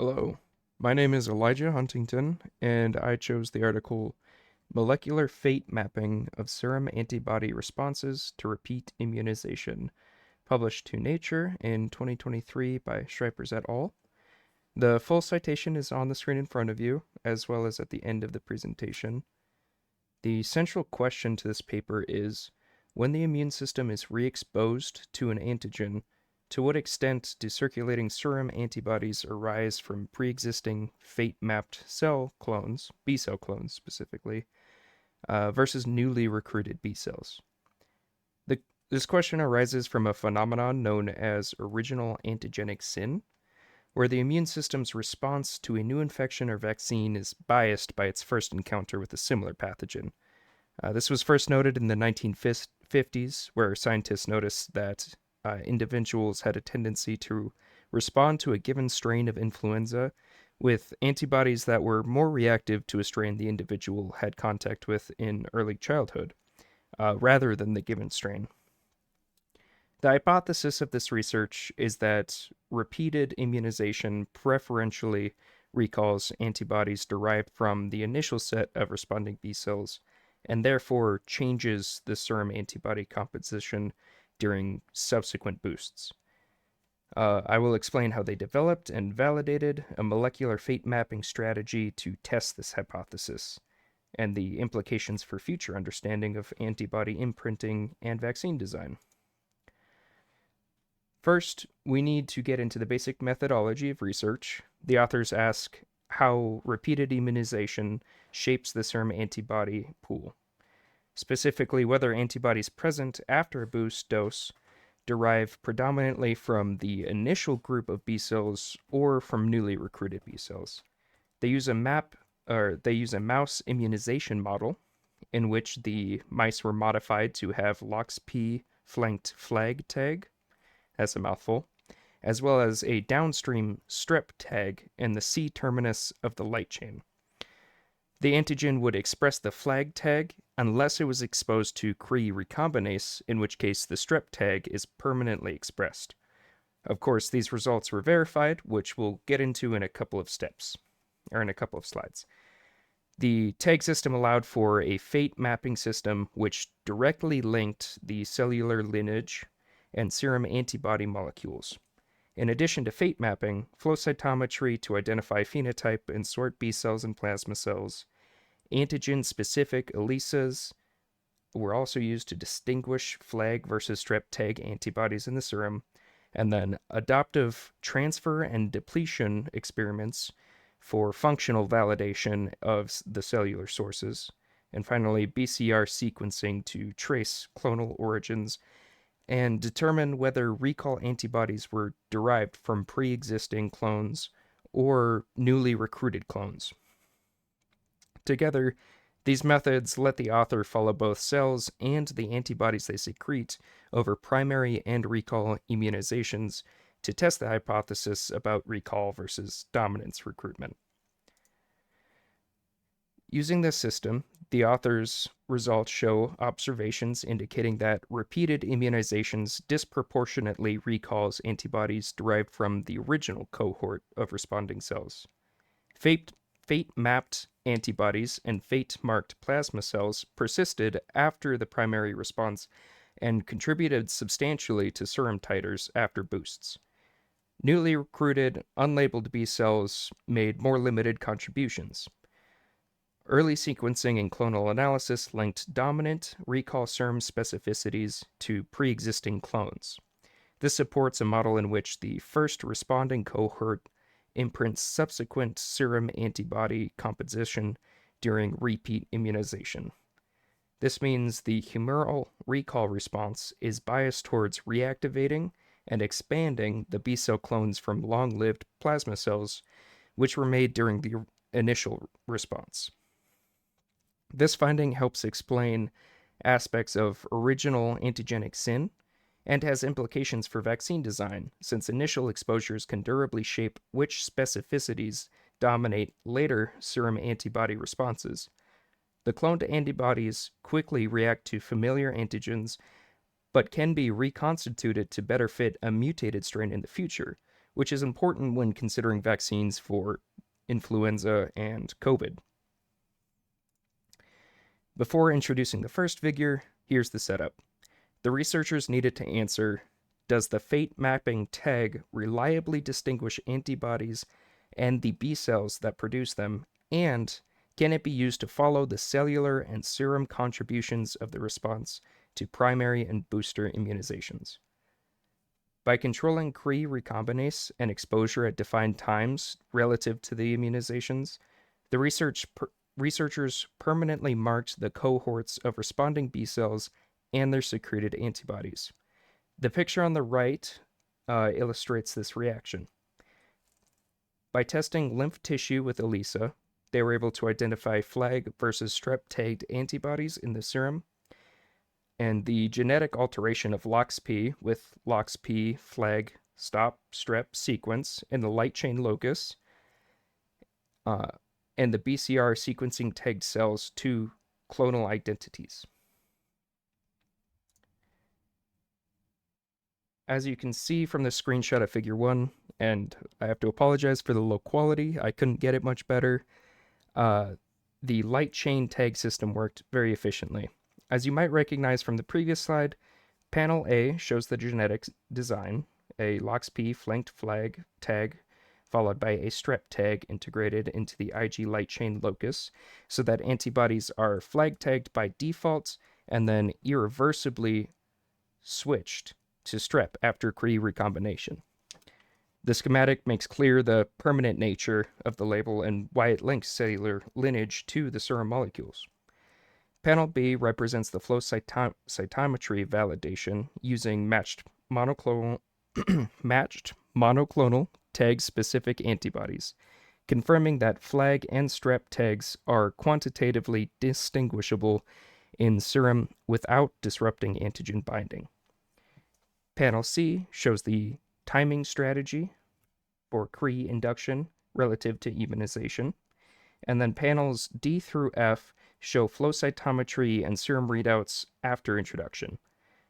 Hello, my name is Elijah Huntington, and I chose the article Molecular Fate Mapping of Serum Antibody Responses to Repeat Immunization, published to Nature in 2023 by Schreipers et al. The full citation is on the screen in front of you, as well as at the end of the presentation. The central question to this paper is, when the immune system is re-exposed to an antigen, to what extent do circulating serum antibodies arise from pre-existing fate-mapped cell clones, B cell clones specifically, versus newly recruited B cells? This question arises from a phenomenon known as original antigenic sin, where the immune system's response to a new infection or vaccine is biased by its first encounter with a similar pathogen. This was first noted in the 1950s, where scientists noticed that individuals had a tendency to respond to a given strain of influenza with antibodies that were more reactive to a strain the individual had contact with in early childhood, rather than the given strain. The hypothesis of this research is that repeated immunization preferentially recalls antibodies derived from the initial set of responding B cells and therefore changes the serum antibody composition during subsequent boosts. I will explain how they developed and validated a molecular fate mapping strategy to test this hypothesis and the implications for future understanding of antibody imprinting and vaccine design. First, we need to get into the basic methodology of research. The authors ask how repeated immunization shapes the serum antibody pool. Specifically, whether antibodies present after a boost dose derive predominantly from the initial group of B cells or from newly recruited B cells. They use a mouse immunization model in which the mice were modified to have LOXP flanked flag tag, that's a mouthful, as well as a downstream strep tag in the C terminus of the light chain. The antigen would express the flag tag unless it was exposed to Cre recombinase, in which case the strep tag is permanently expressed. Of course, these results were verified, which we'll get into in a couple of steps, or in a couple of slides. The tag system allowed for a fate mapping system which directly linked the cellular lineage and serum antibody molecules. In addition to fate mapping, flow cytometry to identify phenotype and sort B cells and plasma cells, antigen-specific ELISAs were also used to distinguish flag versus strep tag antibodies in the serum, and then adaptive transfer and depletion experiments for functional validation of the cellular sources, and finally BCR sequencing to trace clonal origins and determine whether recall antibodies were derived from pre-existing clones or newly recruited clones. Together, these methods let the author follow both cells and the antibodies they secrete over primary and recall immunizations to test the hypothesis about recall versus dominance recruitment. Using this system, the author's results show observations indicating that repeated immunizations disproportionately recalls antibodies derived from the original cohort of responding cells. Fate-mapped antibodies and fate-marked plasma cells persisted after the primary response and contributed substantially to serum titers after boosts. Newly recruited, unlabeled B cells made more limited contributions. Early sequencing and clonal analysis linked dominant recall serum specificities to pre-existing clones. This supports a model in which the first responding cohort imprints subsequent serum antibody composition during repeat immunization. This means the humoral recall response is biased towards reactivating and expanding the B cell clones from long-lived plasma cells, which were made during the initial response. This finding helps explain aspects of original antigenic sin and has implications for vaccine design, since initial exposures can durably shape which specificities dominate later serum antibody responses. The cloned antibodies quickly react to familiar antigens, but can be reconstituted to better fit a mutated strain in the future, which is important when considering vaccines for influenza and COVID. Before introducing the first figure, here's the setup. The researchers needed to answer, does the fate mapping tag reliably distinguish antibodies and the B cells that produce them, and can it be used to follow the cellular and serum contributions of the response to primary and booster immunizations? By controlling Cre recombinase and exposure at defined times relative to the immunizations, the researchers permanently marked the cohorts of responding B cells and their secreted antibodies. The picture on the right illustrates this reaction. By testing lymph tissue with ELISA, they were able to identify flag versus strep-tagged antibodies in the serum, and the genetic alteration of LOXP with LOXP flag stop strep sequence in the light chain locus, and the BCR sequencing tagged cells to clonal identities. As you can see from the screenshot of figure 1, and I have to apologize for the low quality, I couldn't get it much better, the light chain tag system worked very efficiently. As you might recognize from the previous slide, panel A shows the genetic design, a LOXP flanked flag tag followed by a strep tag integrated into the Ig light chain locus, so that antibodies are flag tagged by default and then irreversibly switched to strep after Cre recombination. The schematic makes clear the permanent nature of the label and why it links cellular lineage to the serum molecules. Panel B represents the flow cytometry validation using matched monoclonal tag-specific antibodies, confirming that flag and strep tags are quantitatively distinguishable in serum without disrupting antigen binding. Panel C shows the timing strategy for Cre induction relative to immunization, and then panels D through F show flow cytometry and serum readouts after introduction.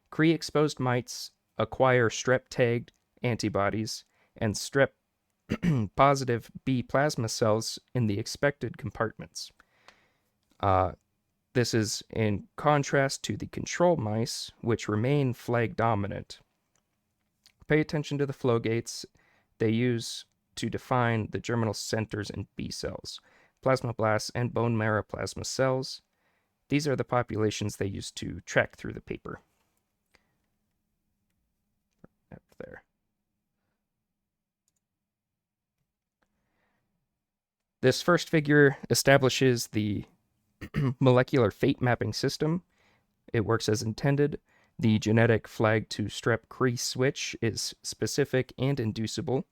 Cre-exposed mites acquire strep-tagged antibodies and strep-positive B plasma cells in the expected compartments. This is in contrast to the control mice, which remain flag-dominant. Pay attention to the flow gates they use to define the germinal centers in B cells, plasmablasts, and bone marrow plasma cells. These are the populations they use to track through the paper. Up there. This first figure establishes the molecular fate mapping system. It works as intended. The genetic flag to strep Cre switch is specific and inducible.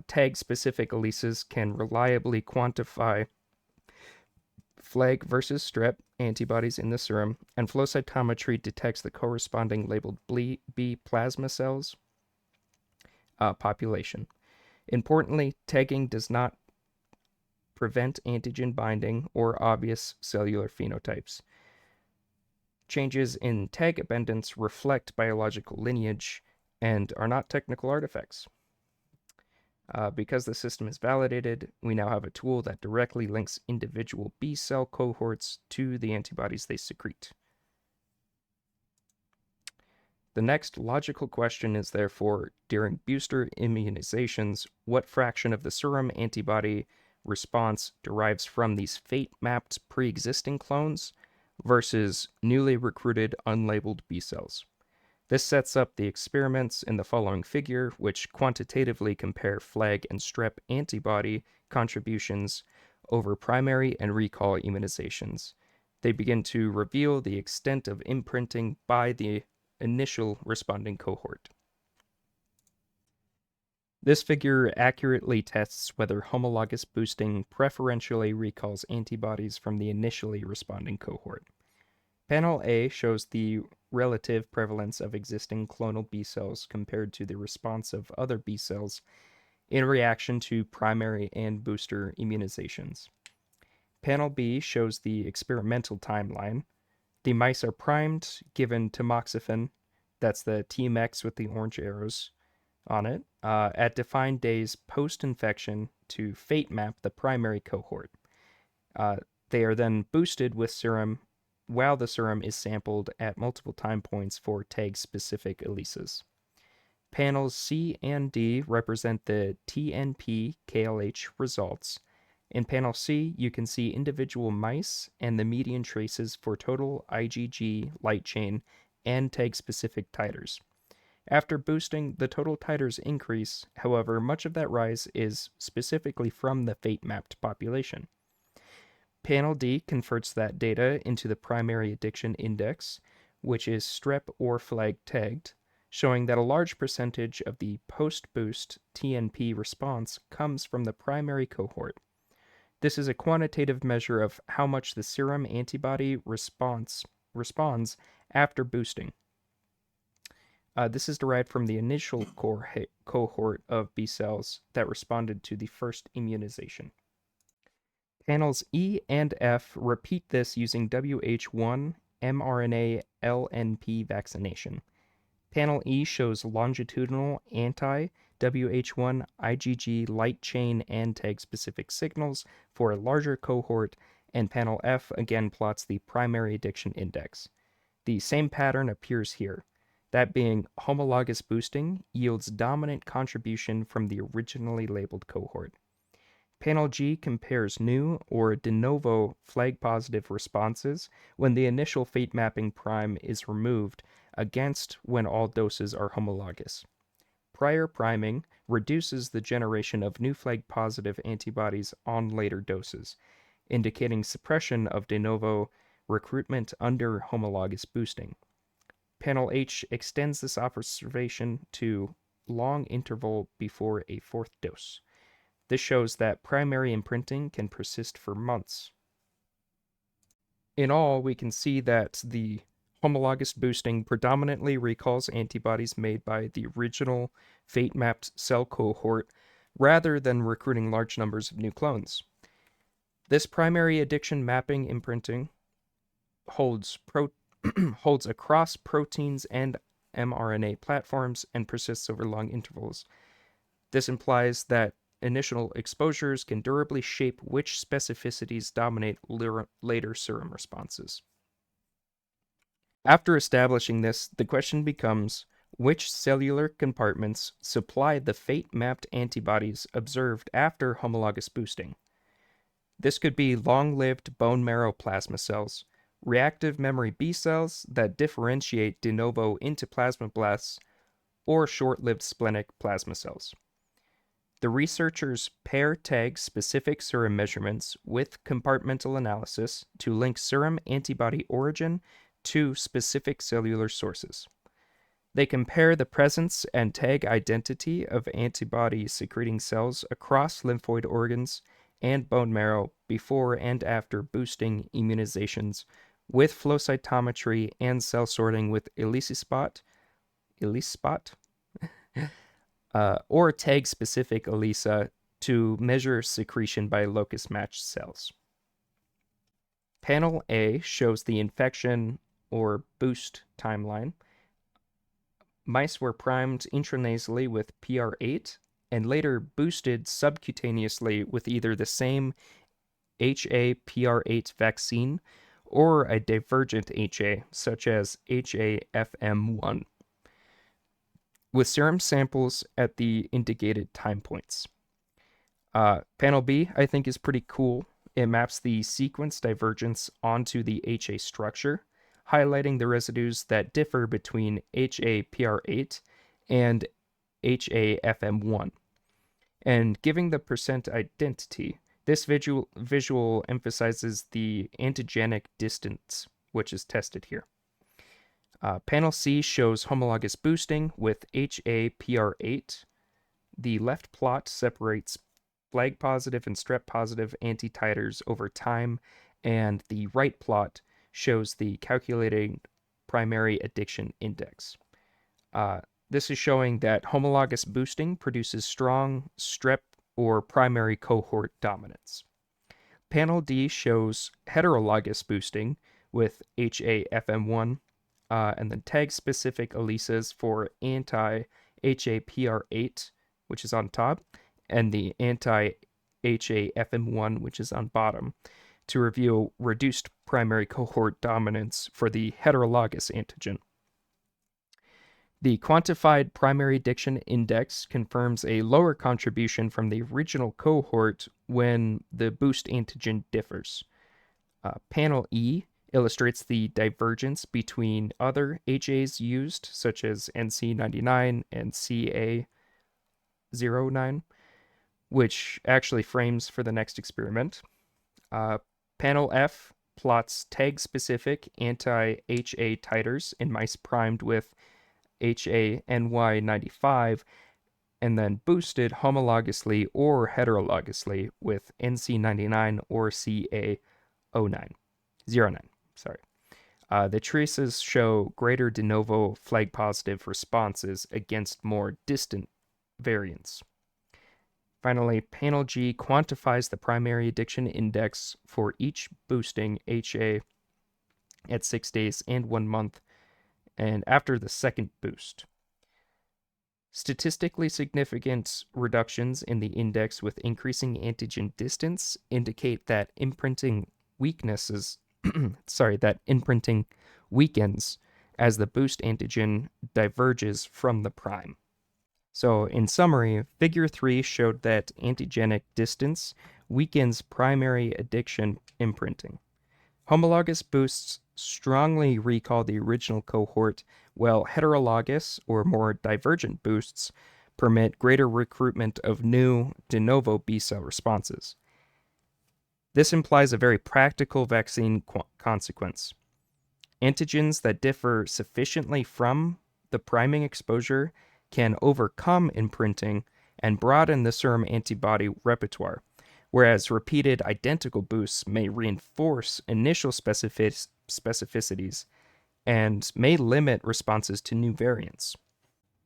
Tag-specific ELISAs can reliably quantify flag versus strep antibodies in the serum, and flow cytometry detects the corresponding labeled B plasma cells population. Importantly, tagging does not prevent antigen binding or obvious cellular phenotypes. Changes in tag abundance reflect biological lineage and are not technical artifacts. Because the system is validated, we now have a tool that directly links individual B cell cohorts to the antibodies they secrete. The next logical question is therefore, during booster immunizations, what fraction of the serum antibody response derives from these fate-mapped pre-existing clones versus newly recruited unlabeled B cells? This sets up the experiments in the following figure, which quantitatively compare flag and strep antibody contributions over primary and recall immunizations. They begin to reveal the extent of imprinting by the initial responding cohort. This figure accurately tests whether homologous boosting preferentially recalls antibodies from the initially responding cohort. Panel A shows the relative prevalence of existing clonal B cells compared to the response of other B cells in reaction to primary and booster immunizations. Panel B shows the experimental timeline. The mice are primed, given tamoxifen, that's the TMX with the orange arrows, on it at defined days post-infection to fate map the primary cohort. Uh, they are then boosted with serum while the serum is sampled at multiple time points for tag-specific ELISAs. Panels C and D represent the TNP KLH results. In panel C, you can see individual mice and the median traces for total IgG light chain and tag-specific titers. After boosting, the total titers increase. However, much of that rise is specifically from the fate-mapped population. Panel D converts that data into the primary addiction index, which is strep or flag tagged, showing that a large percentage of the post-boost TNP response comes from the primary cohort. This is a quantitative measure of how much the serum antibody responds after boosting. This is derived from the initial cohort of B cells that responded to the first immunization. Panels E and F repeat this using WH1 mRNA LNP vaccination. Panel E shows longitudinal anti-WH1 IgG light chain and tag-specific signals for a larger cohort, and panel F again plots the primary addiction index. The same pattern appears here, that being homologous boosting yields dominant contribution from the originally labeled cohort. Panel G compares new or de novo flag-positive responses when the initial fate mapping prime is removed against when all doses are homologous. Prior priming reduces the generation of new flag-positive antibodies on later doses, indicating suppression of de novo recruitment under homologous boosting. Panel H extends this observation to long interval before a fourth dose. This shows that primary imprinting can persist for months. In all, we can see that the homologous boosting predominantly recalls antibodies made by the original fate-mapped cell cohort rather than recruiting large numbers of new clones. This primary addiction mapping imprinting holds across proteins and mRNA platforms and persists over long intervals. This implies that initial exposures can durably shape which specificities dominate later serum responses. After establishing this, the question becomes which cellular compartments supply the fate-mapped antibodies observed after homologous boosting. This could be long-lived bone marrow plasma cells, reactive memory B cells that differentiate de novo into plasmablasts, or short-lived splenic plasma cells. The researchers pair tag specific serum measurements with compartmental analysis to link serum antibody origin to specific cellular sources. They compare the presence and tag identity of antibody secreting cells across lymphoid organs and bone marrow before and after boosting immunizations with flow cytometry and cell sorting with ELISpot or tag-specific ELISA to measure secretion by locus-matched cells. Panel A shows the infection or boost timeline. Mice were primed intranasally with PR8 and later boosted subcutaneously with either the same HA-PR8 vaccine or a divergent HA, such as HA-FM1, with serum samples at the indicated time points. Panel B, I think, is pretty cool. It maps the sequence divergence onto the HA structure, highlighting the residues that differ between HA-PR8 and HA-FM1, and giving the percent identity. This visual emphasizes the antigenic distance, which is tested here. Panel C shows homologous boosting with HA-PR8. The left plot separates flag positive and strep positive antititers over time, and the right plot shows the calculated primary addiction index. This is showing that homologous boosting produces strong strep or primary cohort dominance. Panel D shows heterologous boosting with HA-FM1 and then tag-specific ELISAs for anti HAPR8, which is on top, and the anti-HAFM1, which is on bottom, to reveal reduced primary cohort dominance for the heterologous antigen. The quantified primary addiction index confirms a lower contribution from the original cohort when the boost antigen differs. Panel E illustrates the divergence between other HAs used, such as NC99 and CA09, which actually frames for the next experiment. Panel F plots tag-specific anti-HA titers in mice primed with HANY95 and then boosted homologously or heterologously with NC99 or CA09. Sorry. The traces show greater de novo flag positive responses against more distant variants. Finally, panel G quantifies the primary addiction index for each boosting HA at 6 days and 1 month and after the second boost. Statistically significant reductions in the index with increasing antigen distance indicate that imprinting weaknesses that imprinting weakens as the boost antigen diverges from the prime. So, in summary, Figure 3 showed that antigenic distance weakens primary addiction imprinting. Homologous boosts strongly recall the original cohort, while heterologous or more divergent boosts permit greater recruitment of new de novo B cell responses. This implies a very practical vaccine consequence. Antigens that differ sufficiently from the priming exposure can overcome imprinting and broaden the serum antibody repertoire, whereas repeated identical boosts may reinforce initial specificities and may limit responses to new variants.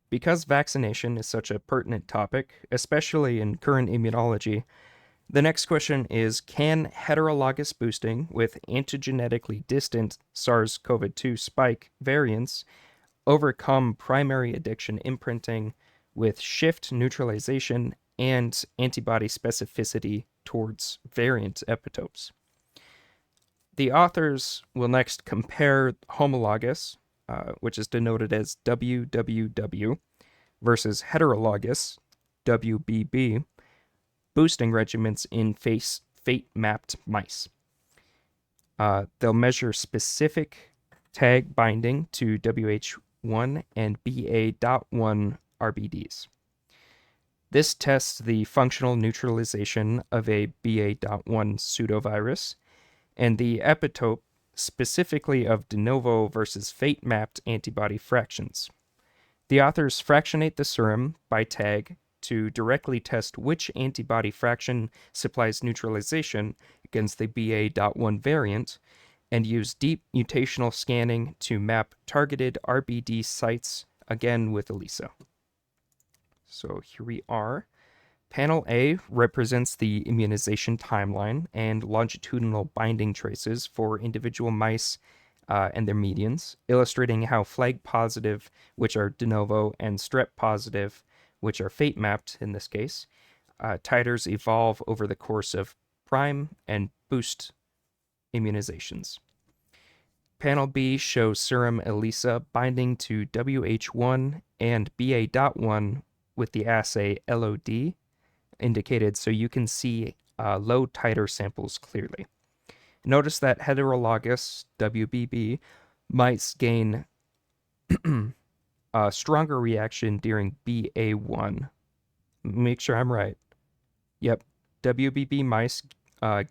Because vaccination is such a pertinent topic, especially in current immunology, the next question is, can heterologous boosting with antigenetically distant SARS-CoV-2 spike variants overcome primary addiction imprinting with shift neutralization and antibody specificity towards variant epitopes? The authors will next compare homologous, which is denoted as WWW, versus heterologous, WBB, boosting regimens in fate-mapped mice. They'll measure specific tag binding to WH1 and BA.1 RBDs. This tests the functional neutralization of a BA.1 pseudovirus and the epitope specifically of de novo versus fate-mapped antibody fractions. The authors fractionate the serum by tag to directly test which antibody fraction supplies neutralization against the BA.1 variant and use deep mutational scanning to map targeted RBD sites, again with ELISA. So here we are. Panel A represents the immunization timeline and longitudinal binding traces for individual mice and their medians, illustrating how flag positive, which are de novo, and strep positive, which are fate mapped in this case, titers evolve over the course of prime and boost immunizations. Panel B shows serum ELISA binding to WH1 and BA.1 with the assay LOD indicated, so you can see low titer samples clearly. Notice that heterologous WBB mice gain a stronger reaction during BA1. Make sure I'm right. Yep, WBB mice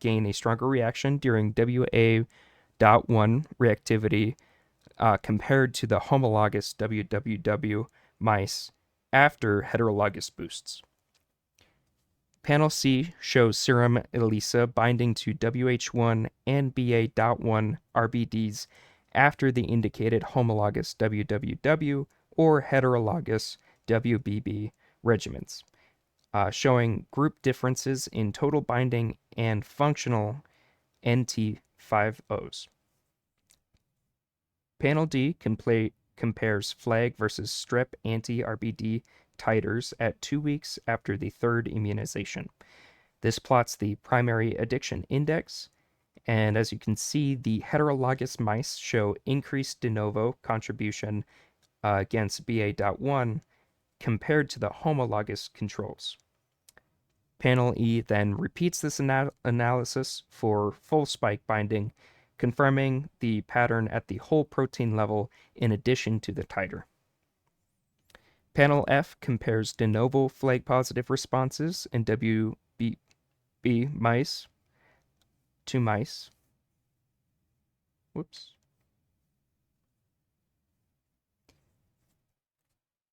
gain a stronger reaction during WA.1 reactivity compared to the homologous WWW mice after heterologous boosts. Panel C shows serum ELISA binding to WH1 and BA.1 RBDs after the indicated homologous WWW or heterologous WBB regimens, showing group differences in total binding and functional NT5Os. Panel D compares flag versus strep anti-RBD titers at 2 weeks after the third immunization. This plots the primary addiction index, and as you can see, the heterologous mice show increased de novo contribution against BA.1 compared to the homologous controls. Panel E then repeats this analysis for full spike binding, confirming the pattern at the whole protein level in addition to the titer. Panel F compares de novo flag-positive responses in WBB mice to mice.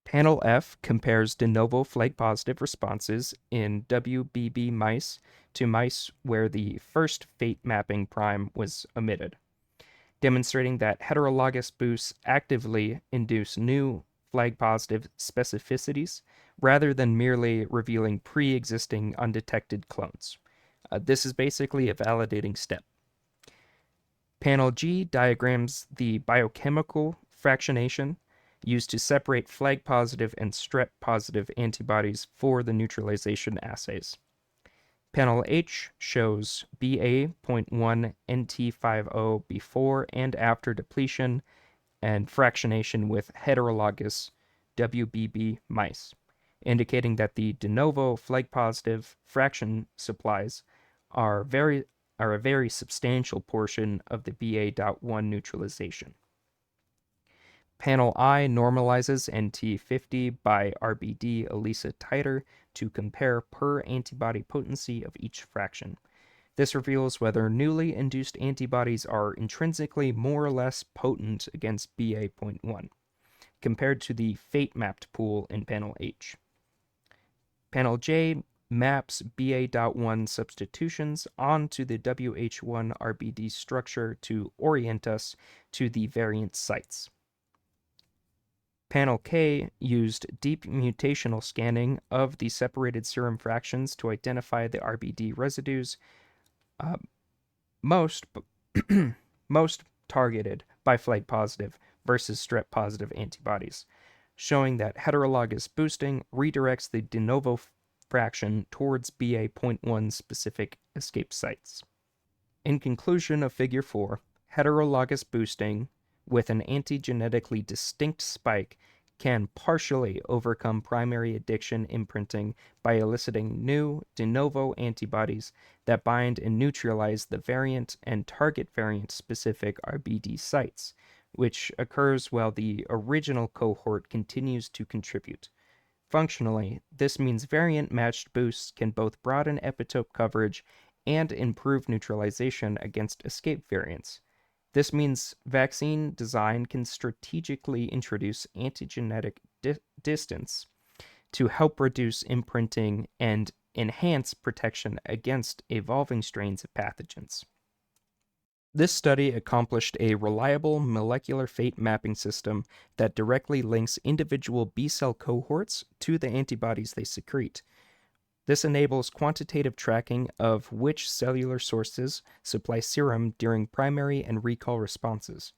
Panel F compares de novo flag-positive responses in WBB mice to mice where the first fate mapping prime was omitted, demonstrating that heterologous boosts actively induce new flag-positive specificities rather than merely revealing pre-existing undetected clones. This is basically a validating step. Panel G diagrams the biochemical fractionation used to separate flag-positive and strep-positive antibodies for the neutralization assays. Panel H shows BA.1 NT50 before and after depletion and fractionation with heterologous WBB mice, indicating that the de novo flag-positive fraction supplies are a very substantial portion of the BA.1 neutralization. Panel I normalizes NT50 by RBD ELISA titer to compare per antibody potency of each fraction. This reveals whether newly induced antibodies are intrinsically more or less potent against BA.1, compared to the fate-mapped pool in Panel H. Panel J maps BA.1 substitutions onto the WH1 RBD structure to orient us to the variant sites. Panel K used deep mutational scanning of the separated serum fractions to identify the RBD residues, most targeted by flag-positive versus strep-positive antibodies, showing that heterologous boosting redirects the de novo fraction towards BA.1 specific escape sites. In conclusion of Figure 4, heterologous boosting with an antigenetically distinct spike can partially overcome primary addiction imprinting by eliciting new de novo antibodies that bind and neutralize the variant and target variant specific RBD sites, which occurs while the original cohort continues to contribute. Functionally, this means variant-matched boosts can both broaden epitope coverage and improve neutralization against escape variants. This means vaccine design can strategically introduce antigenetic distance to help reduce imprinting and enhance protection against evolving strains of pathogens. This study accomplished a reliable molecular fate mapping system that directly links individual B-cell cohorts to the antibodies they secrete. This enables quantitative tracking of which cellular sources supply serum during primary and recall responses.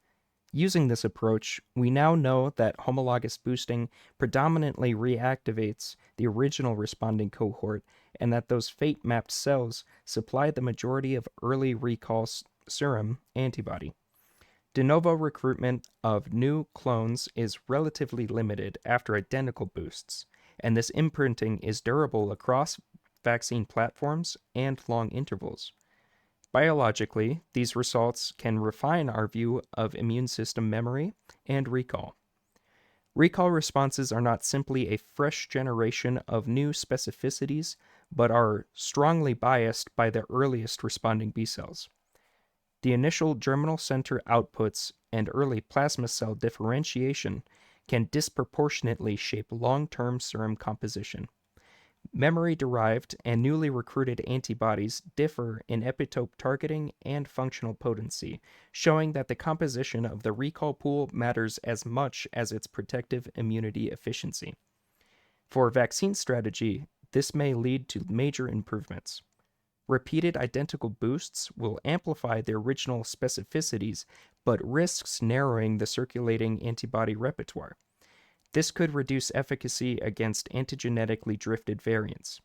Using this approach, we now know that homologous boosting predominantly reactivates the original responding cohort and that those fate-mapped cells supply the majority of early recall serum antibody. De novo recruitment of new clones is relatively limited after identical boosts, and this imprinting is durable across vaccine platforms and long intervals. Biologically, these results can refine our view of immune system memory and recall. Recall responses are not simply a fresh generation of new specificities, but are strongly biased by the earliest responding B cells. The initial germinal center outputs and early plasma cell differentiation can disproportionately shape long-term serum composition. Memory-derived and newly recruited antibodies differ in epitope targeting and functional potency, showing that the composition of the recall pool matters as much as its protective immunity efficiency. For vaccine strategy, this may lead to major improvements. Repeated identical boosts will amplify the original specificities, but risks narrowing the circulating antibody repertoire. This could reduce efficacy against antigenetically drifted variants.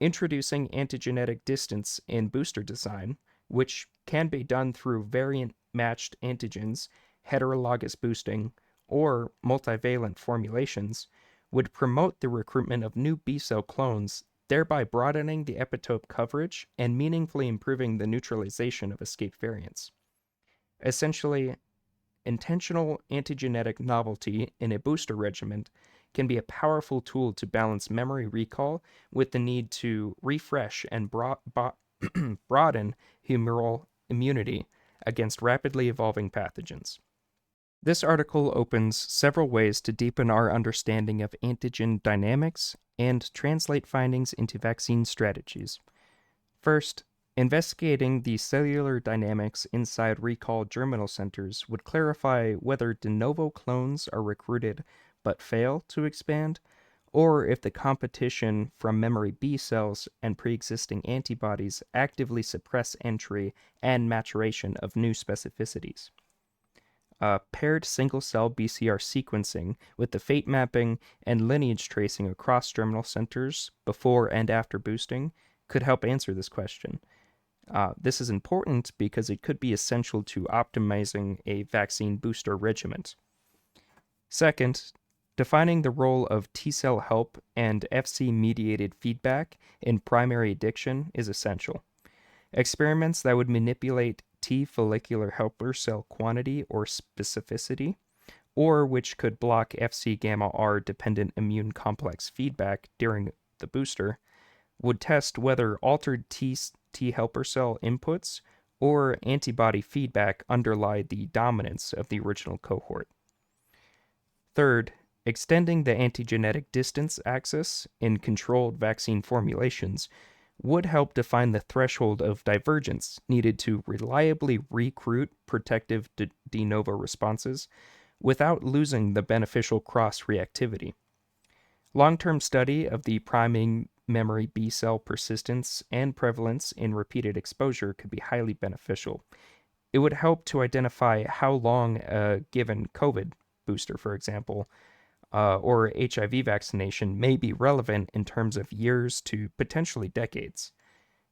Introducing antigenetic distance in booster design, which can be done through variant matched antigens, heterologous boosting, or multivalent formulations, would promote the recruitment of new B cell clones, thereby broadening the epitope coverage and meaningfully improving the neutralization of escape variants. Essentially, intentional antigenetic novelty in a booster regimen can be a powerful tool to balance memory recall with the need to refresh and broaden humoral immunity against rapidly evolving pathogens. This article opens several ways to deepen our understanding of antigen dynamics and translate findings into vaccine strategies. First, investigating the cellular dynamics inside recall germinal centers would clarify whether de novo clones are recruited but fail to expand, or if the competition from memory B cells and pre-existing antibodies actively suppress entry and maturation of new specificities. Paired single-cell BCR sequencing with the fate mapping and lineage tracing across germinal centers before and after boosting could help answer this question. This is important because it could be essential to optimizing a vaccine booster regimen. Second, defining the role of T-cell help and FC-mediated feedback in primary addiction is essential. Experiments that would manipulate T follicular helper cell quantity or specificity, or which could block Fc gamma R dependent immune complex feedback during the booster, would test whether altered T helper cell inputs or antibody feedback underlie the dominance of the original cohort. Third, extending the antigenetic distance axis in controlled vaccine formulations would help define the threshold of divergence needed to reliably recruit protective de novo responses without losing the beneficial cross-reactivity. Long-term study of the priming memory B cell persistence and prevalence in repeated exposure could be highly beneficial. It would help to identify how long a given COVID booster, for example, or HIV vaccination may be relevant in terms of years to potentially decades.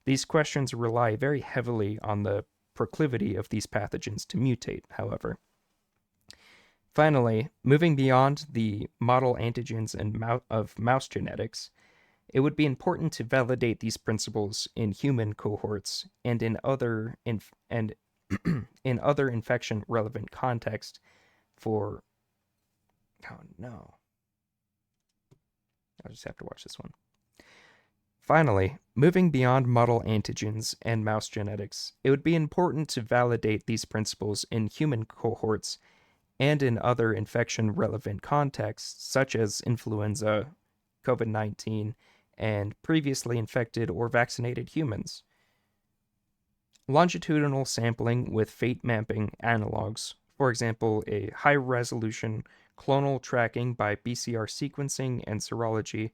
These questions rely very heavily on the proclivity of these pathogens to mutate, however. Finally, moving beyond the model antigens of mouse genetics, it would be important to validate these principles in human cohorts and in other in other infection-relevant contexts for... Oh no. I'll just have to watch this one. Finally, moving beyond model antigens and mouse genetics, it would be important to validate these principles in human cohorts and in other infection-relevant contexts, such as influenza, COVID-19, and previously infected or vaccinated humans. Longitudinal sampling with fate mapping analogs, for example, a high-resolution clonal tracking by BCR sequencing and serology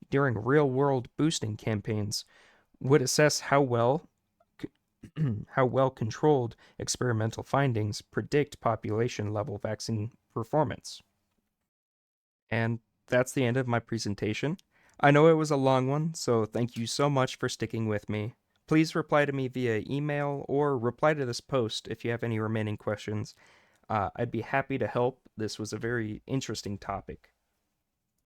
during real-world boosting campaigns, would assess how well controlled experimental findings predict population-level vaccine performance. And that's the end of my presentation. I know it was a long one, so thank you so much for sticking with me. Please reply to me via email or reply to this post if you have any remaining questions. I'd be happy to help. This was a very interesting topic.